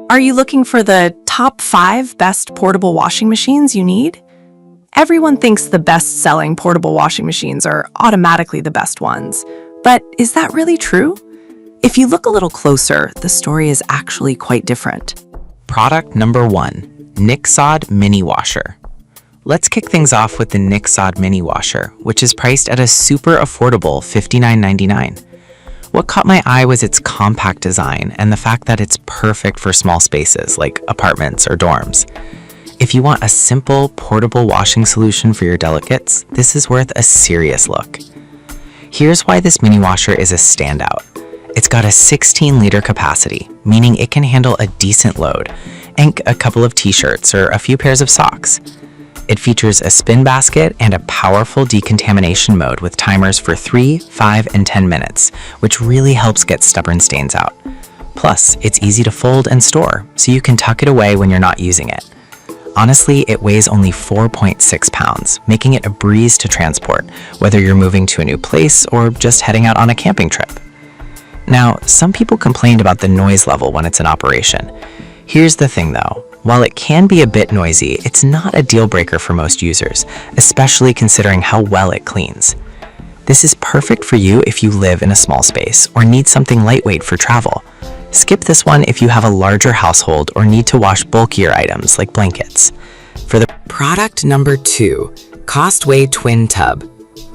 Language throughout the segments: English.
Are you looking for the top 5 best portable washing machines you need? Everyone thinks the best-selling portable washing machines are automatically the best ones. But is that really true? If you look a little closer, the story is actually quite different. Product number 1, Nixod Mini Washer. Let's kick things off with the Nixod Mini Washer, which is priced at a super affordable $59.99. What caught my eye was its compact design and the fact that it's perfect for small spaces like apartments or dorms. If you want a simple, portable washing solution for your delicates, this is worth a serious look. Here's why this mini washer is a standout. It's got a 16-liter capacity, meaning it can handle a decent load, and a couple of t-shirts or a few pairs of socks. It features a spin basket and a powerful decontamination mode with timers for 3, 5, and 10 minutes, which really helps get stubborn stains out. Plus, it's easy to fold and store, so you can tuck it away when you're not using it. Honestly, it weighs only 4.6 pounds, making it a breeze to transport, whether you're moving to a new place or just heading out on a camping trip. Now, some people complained about the noise level when it's in operation. Here's the thing though. While it can be a bit noisy, it's not a deal breaker for most users, especially considering how well it cleans. This is perfect for you if you live in a small space or need something lightweight for travel. Skip this one if you have a larger household or need to wash bulkier items like blankets. For the product number 2, Costway Twin Tub.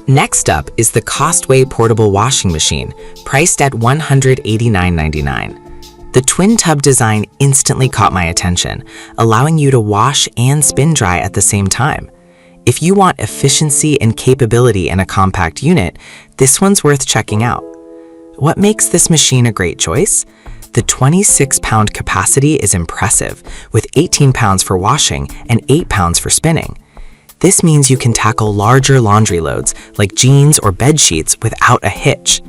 Next up is the Costway Portable Washing Machine, priced at $189.99. The twin tub design instantly caught my attention, allowing you to wash and spin dry at the same time. If you want efficiency and capability in a compact unit, this one's worth checking out. What makes this machine a great choice? The 26-pound capacity is impressive, with 18 pounds for washing and 8 pounds for spinning. This means you can tackle larger laundry loads like jeans or bed sheets without a hitch.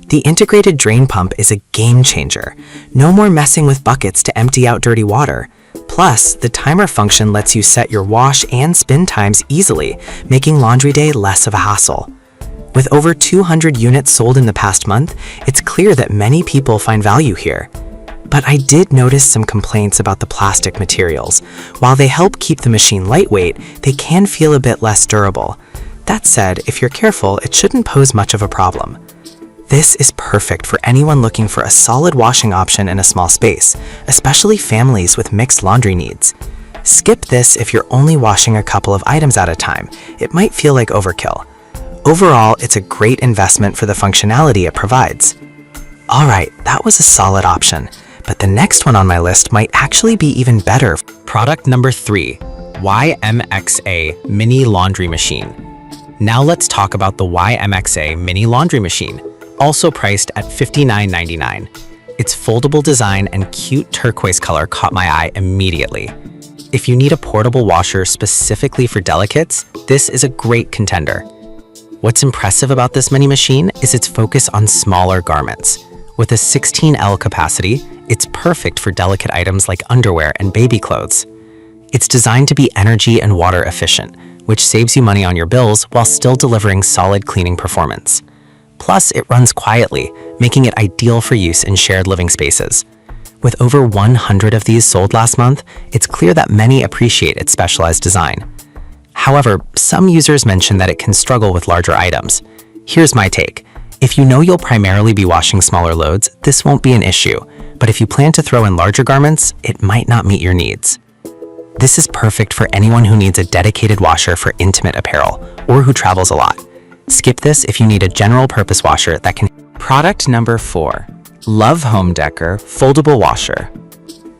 The integrated drain pump is a game changer. No more messing with buckets to empty out dirty water. Plus, the timer function lets you set your wash and spin times easily, making laundry day less of a hassle. With over 200 units sold in the past month, it's clear that many people find value here. But I did notice some complaints about the plastic materials. While they help keep the machine lightweight, they can feel a bit less durable. That said, if you're careful, it shouldn't pose much of a problem. This is perfect for anyone looking for a solid washing option in a small space, especially families with mixed laundry needs. Skip this if you're only washing a couple of items at a time. It might feel like overkill. Overall, it's a great investment for the functionality it provides. Alright, that was a solid option, but the next one on my list might actually be even better. Product number 3, YMXA Mini Laundry Machine. Now let's talk about the YMXA Mini Laundry Machine, also priced at $59.99. Its foldable design and cute turquoise color caught my eye immediately. If you need a portable washer specifically for delicates, this is a great contender. What's impressive about this mini machine is its focus on smaller garments. With a 16L capacity, it's perfect for delicate items like underwear and baby clothes. It's designed to be energy and water efficient, which saves you money on your bills while still delivering solid cleaning performance. Plus, it runs quietly, making it ideal for use in shared living spaces. With over 100 of these sold last month, it's clear that many appreciate its specialized design. However, some users mention that it can struggle with larger items. Here's my take. If you know you'll primarily be washing smaller loads, this won't be an issue. But if you plan to throw in larger garments, it might not meet your needs. This is perfect for anyone who needs a dedicated washer for intimate apparel or who travels a lot. Skip this if you need a general-purpose washer that can... Product number 4, Love Home Decor Foldable Washer.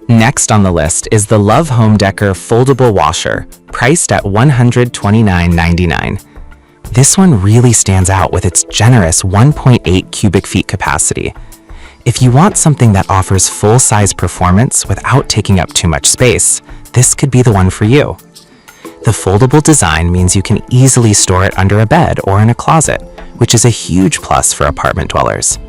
Next on the list is the Love Home Decor Foldable Washer, priced at $129.99. This one really stands out with its generous 1.8 cubic feet capacity. If you want something that offers full-size performance without taking up too much space, this could be the one for you. The foldable design means you can easily store it under a bed or in a closet, which is a huge plus for apartment dwellers.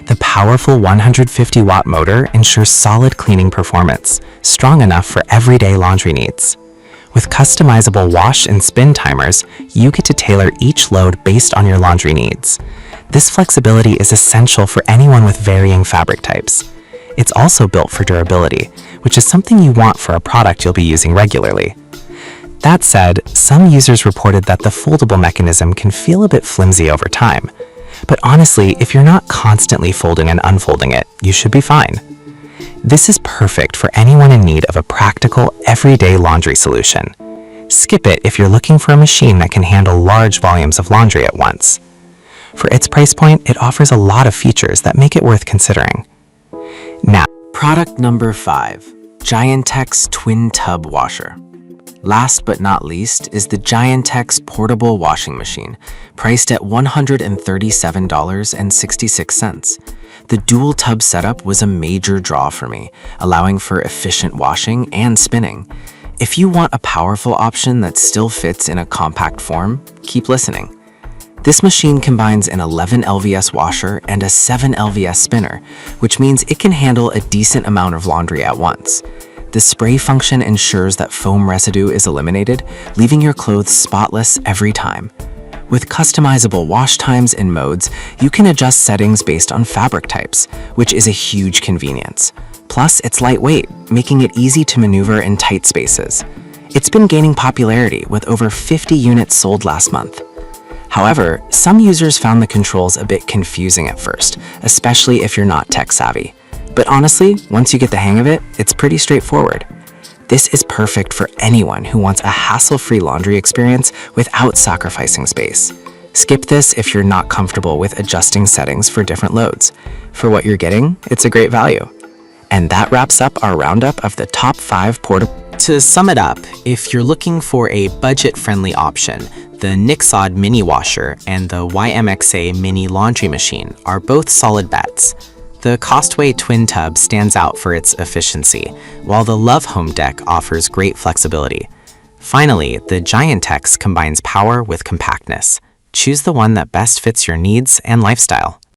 The powerful 150-watt motor ensures solid cleaning performance, strong enough for everyday laundry needs. With customizable wash and spin timers, you get to tailor each load based on your laundry needs. This flexibility is essential for anyone with varying fabric types. It's also built for durability, which is something you want for a product you'll be using regularly. That said, some users reported that the foldable mechanism can feel a bit flimsy over time. But honestly, if you're not constantly folding and unfolding it, you should be fine. This is perfect for anyone in need of a practical, everyday laundry solution. Skip it if you're looking for a machine that can handle large volumes of laundry at once. For its price point, it offers a lot of features that make it worth considering. Now, product number 5, Giantex Twin Tub Washer. Last but not least is the Giantex Portable Washing Machine, priced at $137.66. The dual tub setup was a major draw for me, allowing for efficient washing and spinning. If you want a powerful option that still fits in a compact form, keep listening. This machine combines an 11 LVS washer and a 7 LVS spinner, which means it can handle a decent amount of laundry at once. The spray function ensures that foam residue is eliminated, leaving your clothes spotless every time. With customizable wash times and modes, you can adjust settings based on fabric types, which is a huge convenience. Plus, it's lightweight, making it easy to maneuver in tight spaces. It's been gaining popularity with over 50 units sold last month. However, some users found the controls a bit confusing at first, especially if you're not tech savvy. But honestly, once you get the hang of it, it's pretty straightforward. This is perfect for anyone who wants a hassle-free laundry experience without sacrificing space. Skip this if you're not comfortable with adjusting settings for different loads. For what you're getting, it's a great value. And that wraps up our roundup of the top 5 portable. To sum it up, if you're looking for a budget-friendly option, the Nixod Mini Washer and the YMXA Mini Laundry Machine are both solid bets. The Costway Twin Tub stands out for its efficiency, while the Love Home Deck offers great flexibility. Finally, the Giantex combines power with compactness. Choose the one that best fits your needs and lifestyle.